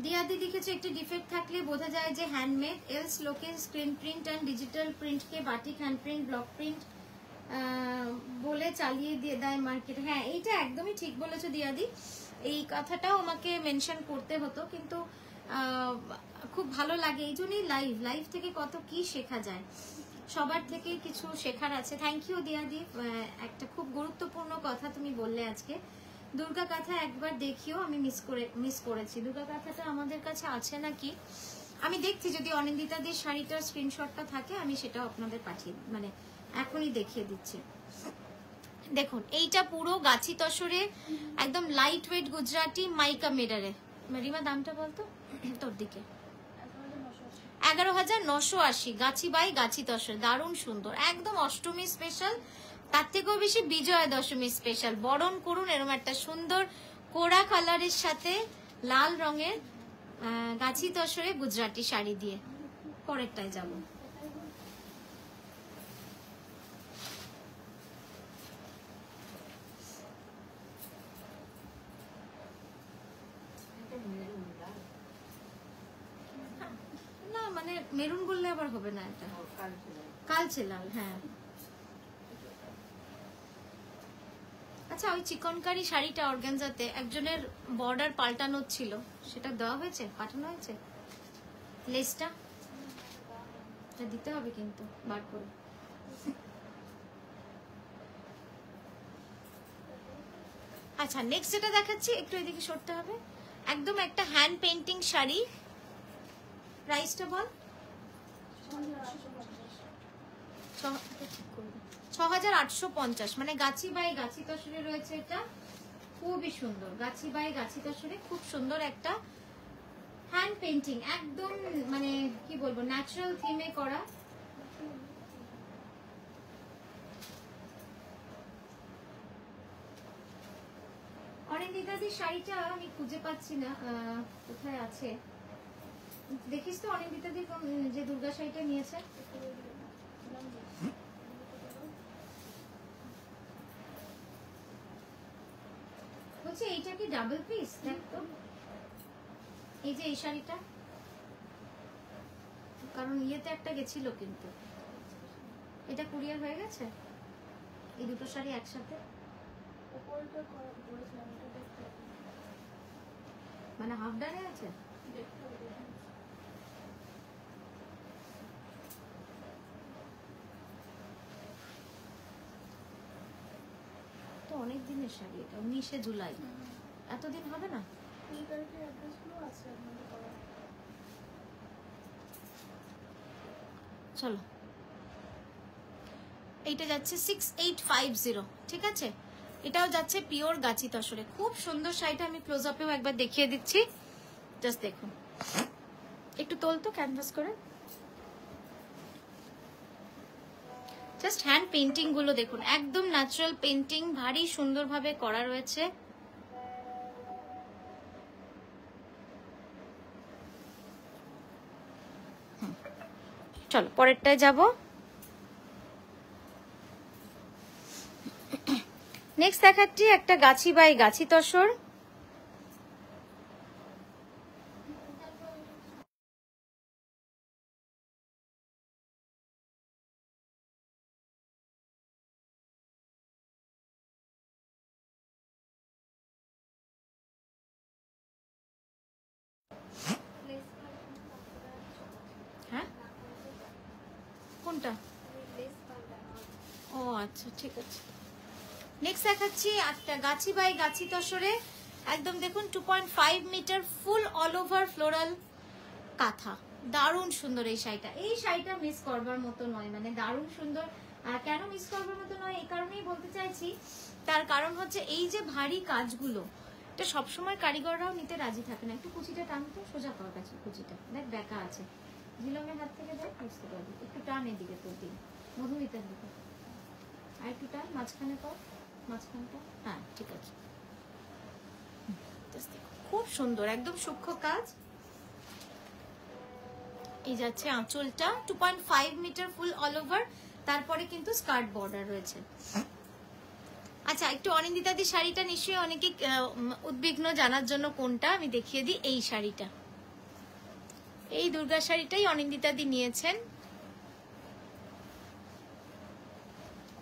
দিয়াদি লিখেছে একটি ডিফেক্ট থাকলে বোঝা যায় যে হ্যান্ডমেড, এলস লোকে স্ক্রিন প্রিন্ট অ্যান্ড ডিজিটাল প্রিন্টকে batik hand print block print বলে চালিয়ে দিয়ে দেয় মার্কেট। হ্যাঁ এইটা একদমই ঠিক বলেছো দিয়াদি, এই কথাটাও আমাকে মেনশন করতে হতো, কিন্তু খুব ভালো লাগে, এই জন্যই লাইভ থেকে কত কি শেখা যায়, সবার থেকে কিছু শেখার আছে। থ্যাংক ইউ দিয়াদি, একটা খুব গুরুত্বপূর্ণ কথা তুমি বললে আজকে। দুর্গা কাঁথা একবার দেখিও, আমি মিস করেছি। দুর্গা কাঁথাটা আমাদের কাছে আছে নাকি আমি দেখছি, যদি অনিন্দিতাদের শাড়িটার স্ক্রিনশটটা থাকে আমি সেটাও আপনাদের পাঠিয়ে, মানে এখনই দেখিয়ে দিচ্ছি। দেখুন এইটা পুরো গাছি তসরে, একদম লাইট ওয়েট গুজরাটি মাইকা মিররে। রিমা দামটা বলতো তোর দিকে। 11,980, গাছি বাই গাছি তসর, দারুণ সুন্দর, একদম অষ্টমী স্পেশাল, তার থেকেও বেশি বিজয়া দশমী স্পেশাল। বরণ করুন এরকম একটা সুন্দর কোড়া কালারের সাথে লাল রঙের গাছি তসরে গুজরাটি শাড়ি দিয়ে। পরেরটায় যাব। না মানে মেরুন বললে আবার হবে না, এটা কালচে লাল। হ্যাঁ আচ্ছা, ওই চিকনকারি শাড়িটা অর্গানজাতে একজনের বর্ডার পাল্টানো ছিল, সেটা দেওয়া হয়েছে, পাঠানো হয়েছে, লেসটা দিতে হবে কিন্তু বার করে। আচ্ছা নেক্সট যেটা দেখাচ্ছি, একটু এদিকে সরতে হবে, একদম একটা হ্যান্ড পেন্টিং শাড়ি। প্রাইসটা বল। 6,850, মানে গাছি বাই গাছি তসরে রয়েছে এটা, খুবই সুন্দর। গাছি বাই গাছি তসরে খুব সুন্দর একটা হ্যান্ড পেন্টিং, একদম মানে কি বলবো ন্যাচারাল থিমে করা। অনিন্দিতাদির শাড়িটা আমি খুঁজে পাচ্ছি না, কোথায় আছে দেখিস তো অনিন্দিতাদি যে দুর্গা শাড়িটা নিয়েছে। বলছি এইটা কি ডাবল পিস? দেখ তো এই যে এই শাড়িটা, কারণ ইয়েতে একটা গেছিল কিন্তু এটা কুরিয়ার হয়ে গেছে। এই দুটো শাড়ি একসাথে মানে হাফ ডানে আছে। তো অনেক দিনের শাড়ি এটা, 19শে জুলাই, এতদিন হবে না। চলো এইটা যাচ্ছে 6850, ঠিক আছে। এটাও যাচ্ছে পিওর গাছি তসরে, খুব সুন্দর শাড়িটা। আমি ক্লোজ আপেও একবার দেখিয়ে দিচ্ছি, জাস্ট দেখুন। একটু তোলতো ক্যানভাস করে, জাস্ট হ্যান্ড পেইন্টিং গুলো দেখুন, একদম ন্যাচারাল পেইন্টিং, ভারী সুন্দরভাবে করা রয়েছে। চলো পরেরটায় যাব। নেক্সট দেখাচ্ছি একটা গাছি বাই গাছি তসর। হ্যাঁ কোনটা? ও আচ্ছা ঠিক আছে। নেক্সট দেখাচ্ছি একটা গাছি বাই গাছি তসরে, একদম দেখুন 2.5 meter full all over floral kantha. দারুণ সুন্দর এই শাড়িটা। এই শাড়িটা মিস করবার মতো নয়, মানে দারুণ সুন্দর। কেন মিস করবার মতো নয় এই কারণেই বলতে চাইছি, তার কারণ হচ্ছে এই যে ভারী কাজগুলো, এটা সবসময় কারিগররাও নিতে রাজি থাকে না। একটু কুচিটা টানতো, সোজা কর কাছে কুচিটা, দেখ বেঁকা আছে, ঝিলমের হাত থেকে দেখ বুঝতে পারবি। একটু টান এদিকে তোর দিন, মধুমিতার দিকে আর একটু টান, মাঝখানে কর, মাঝখানটা, হ্যাঁ ঠিক আছে। খুব সুন্দর, একদম সূক্ষ্ম কাজ। এই যাচ্ছে আঁচলটা 2.5 মিটার ফুল অল ওভার, তারপরে কিন্তু স্কার্ট বর্ডার রয়েছে। আচ্ছা একটু অনিন্দিতাদি শাড়িটা নিশ্চয়ই অনেকে উদ্বিগ্ন জানার জন্য কোনটা, আমি দেখিয়ে দিই। এই শাড়িটা, এই দুর্গা শাড়িটাই অনিন্দিতাদি নিয়েছেন।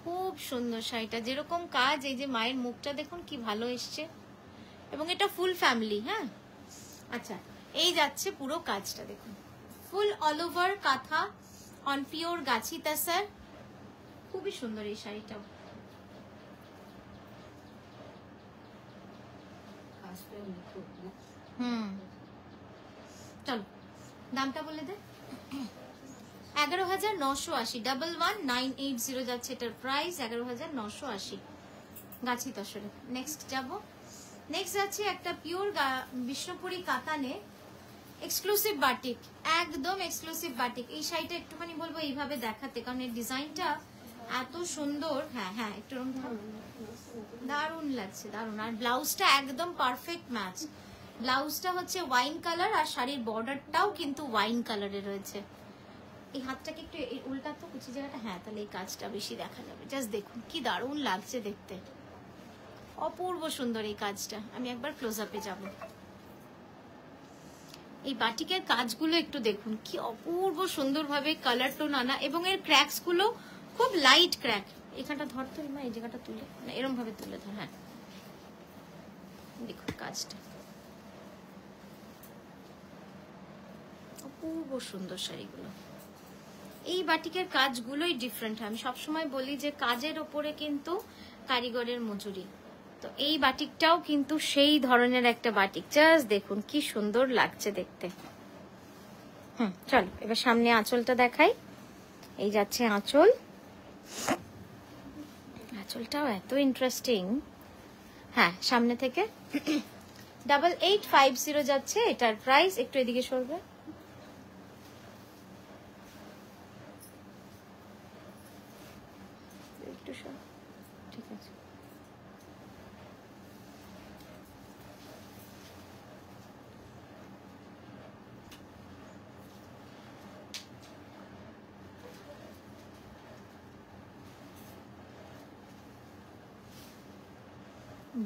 খুব সুন্দর শাড়িটা, যেরকম কাজ, এই যে মায়ের মুখটা দেখুন কি ভালো এসছে, এবং এটা ফুল ফ্যামিলি। হ্যাঁ আচ্ছা, এই যাচ্ছে পুরো কাজটা দেখুন, ফুল অল ওভার কাঁথা অন পিওর গাছি তাসার। খুবই সুন্দর এই শাড়িটাও। চলো দামটা বলে দে। 11,980, 11,980 যাচ্ছে এটার প্রাইস, 11,980 গাছি তসরে। নেক্সট যাব। নেক্সট যাচ্ছে একটা পিওর বিষ্ণুপুরি কাতানে এক্সক্লুসিভ বাটিক, একদম এক্সক্লুসিভ বাটিক। এই শাড়িটা একটুখানি বলবো এইভাবে দেখাতে, কারণ এর ডিজাইনটা এত সুন্দর। হ্যাঁ হ্যাঁ একটু দারুণ লাগছে, দারুণ। আর ব্লাউজটা একদম পারফেক্ট ম্যাচ। ব্লাউজটা হচ্ছে ওয়াইন কালার, আর শাড়ির বর্ডারটাও কিন্তু ওয়াইন কালারে রয়েছে। এই হাতটাকে একটু উল্টাতো কুচি জায়গাটা, হ্যাঁ তাহলে এই কাজটা বেশি দেখা যাবে। জাস্ট দেখুন কি দারুণ লাগছে দেখতে, অপূর্ব সুন্দর এই কাজটা। আমি একবার ক্লোজ আপে যাব। এই বাটিকের কাজগুলো একটু দেখুন কি অপূর্ব সুন্দরভাবে কালার টোন আনা, এবং এর ক্র্যাকস গুলো খুব লাইট ক্র্যাক। এখানটা ধর তো এই জায়গাটা তুলে, না এরম ভাবে তুলে ধর, হ্যাঁ দেখুন কাজটা অপূর্ব সুন্দর। শাড়িগুলো, এই বাটিকের কাজগুলোই ডিফারেন্ট। আমি সবসময় বলি যে কাজের ওপরে কিন্তু কারিগরের মজুরি। তো এই বাটিকটাও কিন্তু সেই ধরনের একটা বাটিক, জাস্ট দেখুন কি সুন্দর লাগছে দেখতে। চলো এবার সামনে আঁচলটা দেখাই। এই যাচ্ছে আঁচল, আঁচলটাও এত ইন্টারেস্টিং। হ্যাঁ সামনে থেকে 8850 যাচ্ছে এটার প্রাইস। একটু এদিকে সরবে, একটু সর, ঠিক আছে।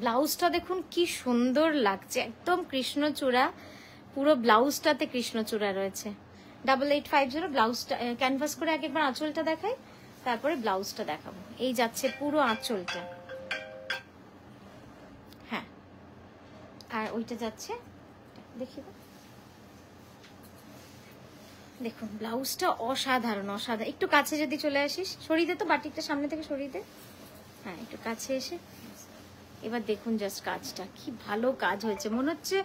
ব্লাউজটা দেখুন কি সুন্দর লাগছে, একদম কৃষ্ণচূড়া, পুরো ব্লাউজটাতে কৃষ্ণচূড়া রয়েছে। 8850 ব্লাউজটা ক্যানভাস করে একবার আঁচলটা দেখাই, তারপরে ব্লাউজটা দেখাবো। এই যাচ্ছে পুরো আঁচলটা, হ্যাঁ, আর ওইটা যাচ্ছে, দেখি দেখুন ব্লাউজটা অসাধারণ অসাধারণ। একটু কাছে যদি চলে আসিস, সরিয়ে দে তো বাটিকটা, সামনে থেকে সরিয়ে দে, হ্যাঁ একটু কাছে এসে এবার দেখুন জাস্ট কাজটা কি ভালো কাজ হয়েছে, মনে হচ্ছে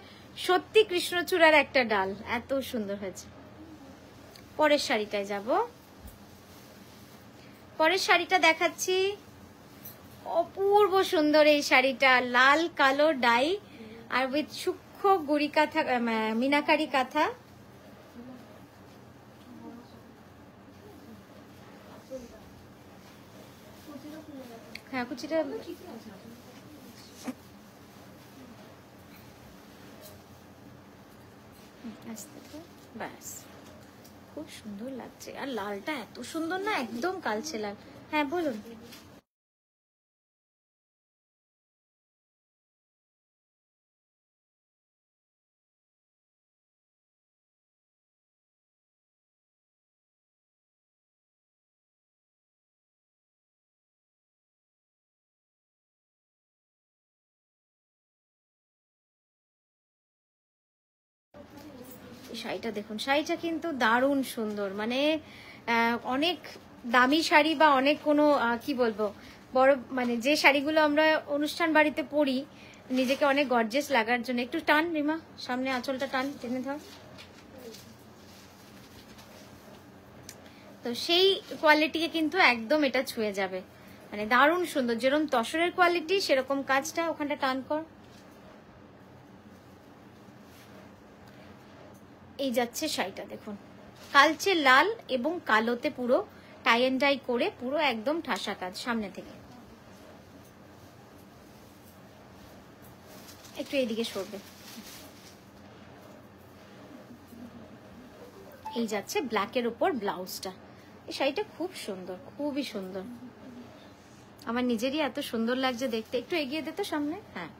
সত্যি কৃষ্ণচূড়ার একটা ডাল, এত সুন্দর হয়েছে। পরের শাড়িটায় যাব, পরের শাড়িটা দেখাচ্ছি, অপূর্ব সুন্দর এই শাড়িটা, লাল কালো ডাই আর উইথ সূক্ষ্ম গুড়ি কাঁথা, মিনাকারি কাঁথা। হ্যাঁ কুচিটা ব্যাস, খুব সুন্দর লাগছে। আর লালটা এত সুন্দর না, একদম কালচে লাল। হ্যাঁ বলুন। শাড়িটা দেখুন, শাড়িটা কিন্তু দারুণ সুন্দর, মানে অনেক দামি শাড়ি বা অনেক কোনো কি বলবো বড়, মানে যে শাড়িগুলো আমরা অনুষ্ঠান বাড়িতে পরি নিজেকে অনেক গর্জিয়াস লাগার জন্য। একটু টান রিমা, সামনে আঁচলটা টান, টেনে ধর। তো সেই কোয়ালিটিকে কিন্তু একদম এটা ছুঁয়ে যাবে, মানে দারুণ সুন্দর, যেরকম তসরের কোয়ালিটি সেরকম কাজটা, ওখানটা টান কর। এই যাচ্ছে শাড়িটা দেখুন, কালচে লাল এবং কালোতে পুরো টাই এন্ড ডাই করে, পুরো একদম ঠাসা কাজ। সামনে থেকে একটু এইদিকে সরবে। এই যাচ্ছে ব্ল্যাকের উপর ব্লাউজটা। এই শাড়িটা খুব সুন্দর, খুবই সুন্দর, আমার নিজেরই এত সুন্দর লাগছে দেখতে। একটু এগিয়ে দে তো সামনে, হ্যাঁ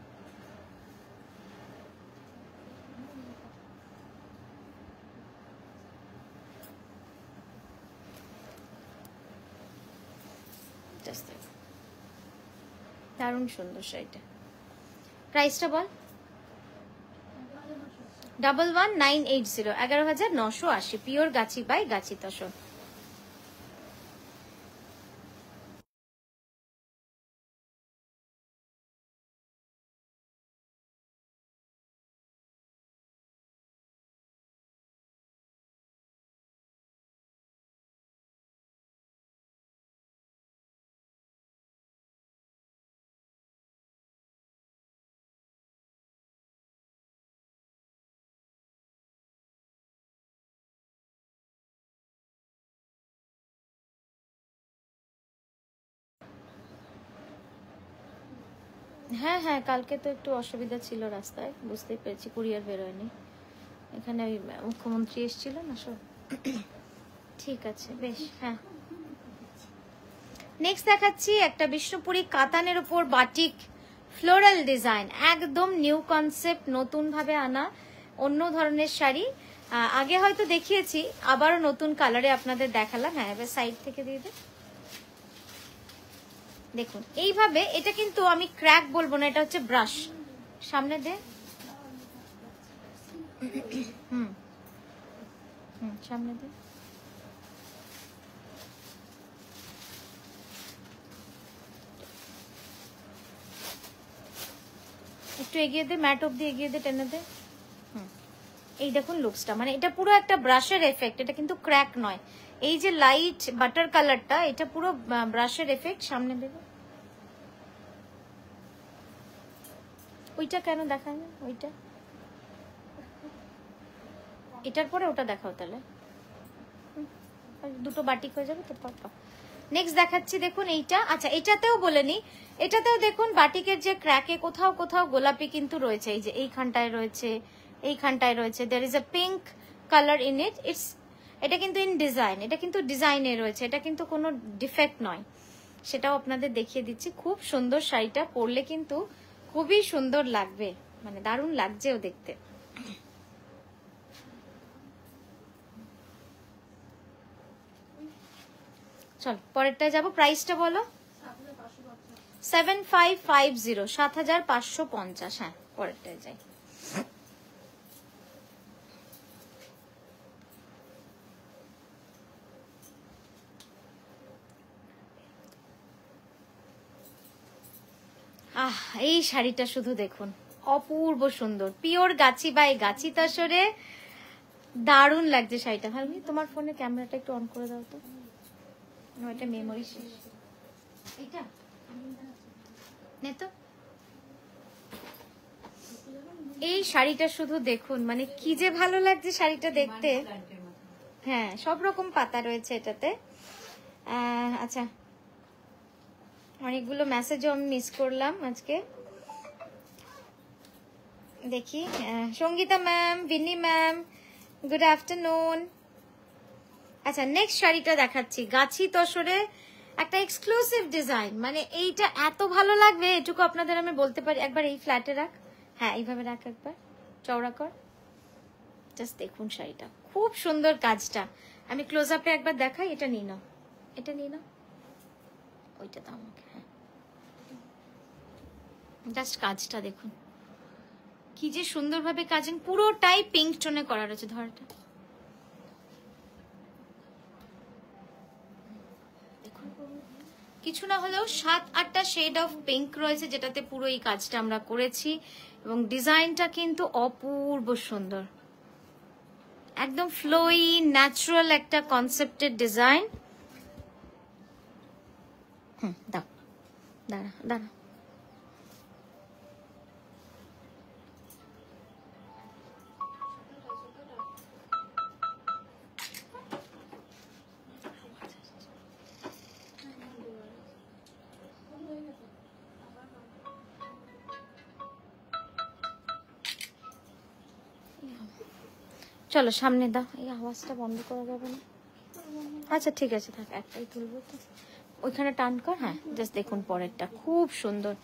দারুণ সুন্দর শাড়িটা। প্রাইসটা বল। 11980, 11,980, পিওর গাছি বাই গাছি তসর। হ্যাঁ হ্যাঁ, কালকে তো একটু অসুবিধা ছিল রাস্তায়, বুঝতেই পেরেছি, কুরিয়ার বেরোয়নি। এখানে ওই মুখ্যমন্ত্রী এসেছিল না সব। ঠিক আছে বেশ, হ্যাঁ। নেক্সট দেখাচ্ছি একটা বিষ্ণুপুরি কাতানের উপর বাটিক ফ্লোরাল ডিজাইন, একদম নিউ কনসেপ্ট, নতুন ভাবে আনা অন্য ধরনের শাড়ি। আগে হয়তো দেখিয়েছি, আবারও নতুন কালারে আপনাদের দেখালাম। হ্যাঁ এবার সাইড থেকে দিয়ে দে। দেখুন এইভাবে, এটা কিন্তু আমি ক্র্যাক বলবো না, এটা হচ্ছে ব্রাশ। সামনে দে, হুম হুম সামনে দে। একটু এগিয়ে দে, ম্যাট অব্দি এগিয়ে দে, টেনে দে। এই দেখুন লুকসটা, মানে এটা পুরো একটা ব্রাশের এফেক্ট, এটা কিন্তু ক্র্যাক নয়। এই যে লাইট বাটার কালারটা, এটা পুরো ব্রাশের এফেক্ট। সামনে দেবে, ওইটা কেন দেখায় না, ওইটা, এটার পরে ওটা দেখাও তাহলে, দুটো বাটিক হয়ে যাবে তো পাপা। নেক্সট দেখাচ্ছি দেখুন এইটা, আচ্ছা এটাতেও বলে নি, এটাতেও দেখুন বাটিকের যে ক্র্যাকে কোথাও কোথাও গোলাপি কিন্তু রয়েছে, এই যে এইখানটায় রয়েছে, এইখানটায় রয়েছে, there is a pink color in it, এটা কিন্তু ইন ডিজাইন, এটা কিন্তু ডিজাইনে রয়েছে, এটা কিন্তু কোনো ডিফেক্ট নয়, সেটাও আপনাদের দেখিয়ে দিচ্ছি। খুব সুন্দর শাড়িটা, পরলে কিন্তু খুবই সুন্দর লাগবে, মানে দারুণ লাগছেও দেখতে। চল পরেরটায় যাবো। প্রাইসটা বলো। 7550, 7550। হ্যাঁ, পরেরটায় যাই। এই শাড়িটা শুধু দেখুন, অপূর্ব সুন্দর, পিওর গাছি বাই গাছি তসরে, দারুণ লাগছে শাড়িটা। ভালো, তোমার ফোনে ক্যামেরাটা একটু অন করে দাও তো, এটা মেমোরি শেষ। এইটা নে তো। এই শাড়িটা শুধু দেখুন, মানে কি যে ভালো লাগছে শাড়িটা দেখতে। হ্যাঁ, সব রকম পাতা রয়েছে এটাতে। আচ্ছা, অনেকগুলো মেসেজও আমি মিস করলাম আজকে। দেখি, Sangeeta ma'am, Vini ma'am, good afternoon. আচ্ছা, নেক্সট শাড়িটা দেখাচ্ছি, গাছি তসরে একটা এক্সক্লুসিভ ডিজাইন। মানে এইটা এত ভালো লাগবে, এটুকু আপনাদের আমি বলতে পারি। একবার এই ফ্ল্যাটে রাখ, হ্যাঁ এইভাবে রাখ, একবার চওড়া কর। জাস্ট দেখুন শাড়িটা, খুব সুন্দর কাজটা। আমি ক্লোজ আপে একবার দেখাই। এটা নিয়ে নাও, এটা নিয়ে নাও, ওইটা দাও আমাকে। হ্যাঁ, জাস্ট কাজটা দেখুন, কি যে সুন্দরভাবে কাজ, পুরোটাই পিঙ্ক টোনে করা রয়েছে। ধরটা দেখুন, কিছু না হলেও 7-8টা শেড অফ পিঙ্ক রয়েছে, যেটাতে পুরো এই কাজটা আমরা করেছি। এবং ডিজাইনটা কিন্তু অপূর্ব সুন্দর, একদম ফ্লোই ন্যাচারাল একটা কনসেপ্টের ডিজাইন। দাও, দাঁড়া দাঁড়া। চলো সামনে দাও, এই আওয়াজটা বন্ধ করা যাবে না। আচ্ছা ঠিক আছে, থাক, একটাই তুলবো তো। ওইখানে টান কর। হ্যাঁ, জাস্ট দেখুন পরেরটা, খুব সুন্দর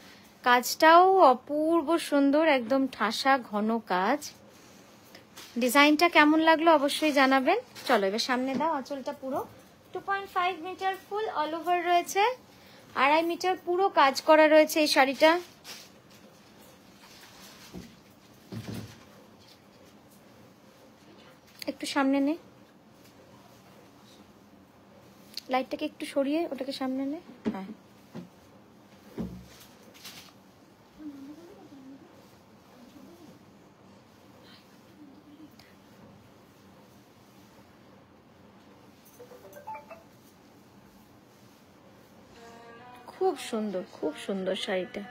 কাজটাও, অপূর্ব সুন্দর, একদম ঠাসা ঘন কাজ। ডিজাইনটা কেমন লাগলো অবশ্যই জানাবেন। চলো এবার সামনে দাও। আঁচলটা পুরো 2.5 মিটার ফুল অল ওভার রয়েছে, 2.5 মিটার পুরো কাজ করা রয়েছে এই শাড়িটা। একটু সামনে নে, লাইটটাকে একটু সরিয়ে ওটাকে সামনে নে। হ্যাঁ, খুব সুন্দর, খুব সুন্দর শাড়িটা।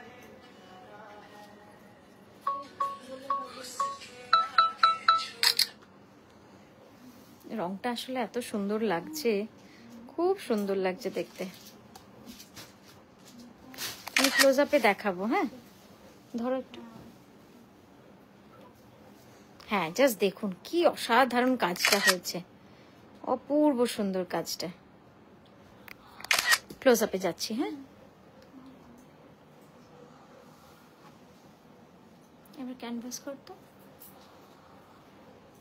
রংটা আসলে এত সুন্দর লাগছে, খুব সুন্দর লাগছে দেখতে। আমি ক্লোজ আপে দেখাবো। হ্যাঁ, ধরো একটু। হ্যাঁ, জাস্ট দেখুন কি অসাধারণ কাজটা হয়েছে, অপূর্ব সুন্দর কাজটা। ক্লোজ আপে যাচ্ছি। হ্যাঁ, এবার ক্যানভাস করতো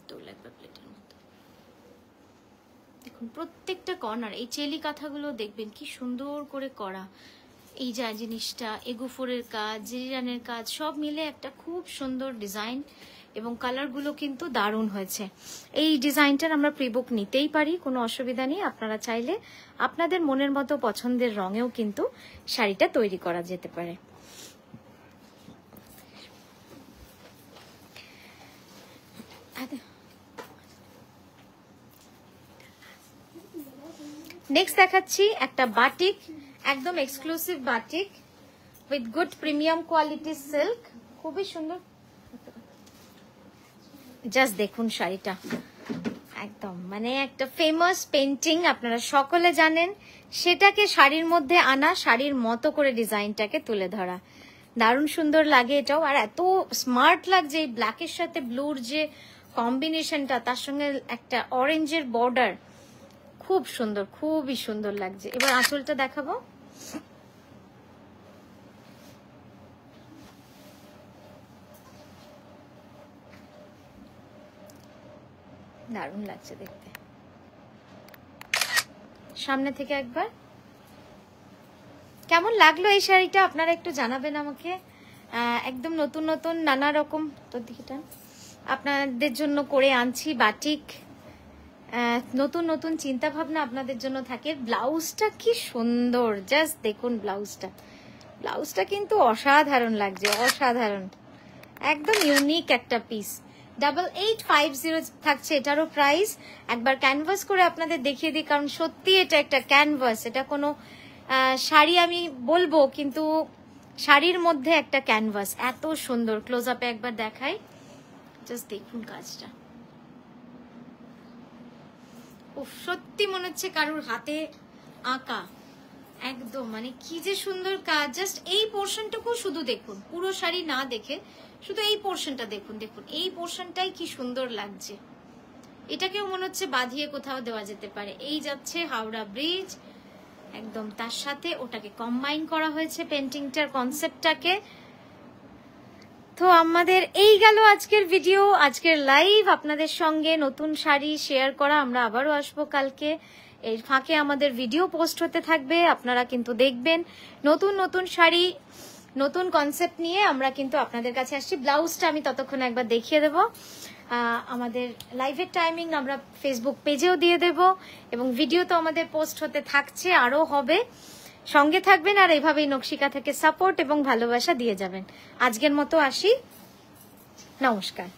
তো লাগবে প্লেটের মতো। দেখুন প্রত্যেকটা কর্নার, এই চেলি কাঁথাগুলো দেখবেন কি সুন্দর করে করা। এই যা জিনিসটা, এগোফোরের কাজ, জিরানের কাজ, সব মিলে একটা খুব সুন্দর ডিজাইন। এবং কালারগুলো কিন্তু দারুণ হয়েছে। এই ডিজাইনটার আমরা প্রিবুক নিতেই পারি, কোনো অসুবিধা নেই। আপনারা চাইলে আপনাদের মনের মতো পছন্দের রঙেও কিন্তু শাড়িটা তৈরি করা যেতে পারে। নেক্সট দেখাচ্ছি একটা বাটিক, একদম exclusive batik with good premium quality silk, খুবই সুন্দর। জাস্ট দেখুন শাড়িটা, একদম মানে একটা ফেমাস পেন্টিং আপনারা সকলে জানেন, সেটাকে শাড়ির মধ্যে আনা, শাড়ির মতো করে ডিজাইনটাকে তুলে ধরা, দারুণ সুন্দর লাগে এটাও। আর এত স্মার্ট লাগছে এই ব্ল্যাকের সাথে ব্লুর যে কম্বিনেশনটা, তার সঙ্গে একটা অরেঞ্জের বর্ডার, খুব সুন্দর, খুবই সুন্দর লাগছে। এবার আঁচলটা দেখাবো। দারুণ লাগছে দেখতে। সামনে থেকে একবার কেমন লাগলো এই শাড়িটা আপনারা একটু জানাবেন আমাকে। একদম নতুন নতুন নানা রকম তোর দিকটা আপনাদের জন্য করে আনছি বাটিক। নতুন নতুন চিন্তা ভাবনা আপনাদের জন্য থাকে। ব্লাউজটা কি সুন্দর, জাস্ট দেখুন ব্লাউজটা কিন্তু অসাধারণ লাগছে, অসাধারণ, একদম ইউনিক একটা পিস। 8850 থাকছে এটারও প্রাইস। একবার ক্যানভাস করে আপনাদের দেখিয়ে দিই, কারণ সত্যি এটা একটা ক্যানভাস, এটা কোনো শাড়ি আমি বলবো কিন্তু শাড়ির মধ্যে একটা ক্যানভাস, এত সুন্দর। ক্লোজ আপে একবার দেখাই, জাস্ট দেখুন কাজটা। ও সত্যি মনে হচ্ছে কারোর হাতে আঁকা, একদম মানে কি যে সুন্দর কাজ। জাস্ট এই পোর্শনটুকু শুধু দেখুন, পুরো শাড়ি না দেখে শুধু এই পোর্শনটা দেখুন। দেখুন এই পোর্শনটাই কি সুন্দর লাগছে। এটাকেও মনে হচ্ছে বাঁধিয়ে কোথাও দেওয়া যেতে পারে। এই যাচ্ছে হাওড়া ব্রিজ, একদম তার সাথে ওটাকে কম্বাইন করা হয়েছে পেন্টিংটার কনসেপ্টটাকে। তো আমাদের এই গেল আজকের ভিডিও, আজকের লাইভ আপনাদের সঙ্গে নতুন শাড়ি শেয়ার করা। আমরা আবারও আসবো কালকে। এর ফাঁকে আমাদের ভিডিও পোস্ট হতে থাকবে, আপনারা কিন্তু দেখবেন নতুন নতুন শাড়ি, নতুন কনসেপ্ট নিয়ে আমরা কিন্তু আপনাদের কাছে আসছি। ব্লাউজটা আমি ততক্ষণ একবার দেখিয়ে দেব। আমাদের লাইভের টাইমিং আমরা ফেসবুক পেজেও দিয়ে দেব, এবং ভিডিও তো আমাদের পোস্ট হতে থাকছে, আরও হবে। সঙ্গে থাকবেন আর এইভাবেই নকশিকা থেকে সাপোর্ট এবং ভালোবাসা দিয়ে যাবেন। আজকের মতো আসি, নমস্কার।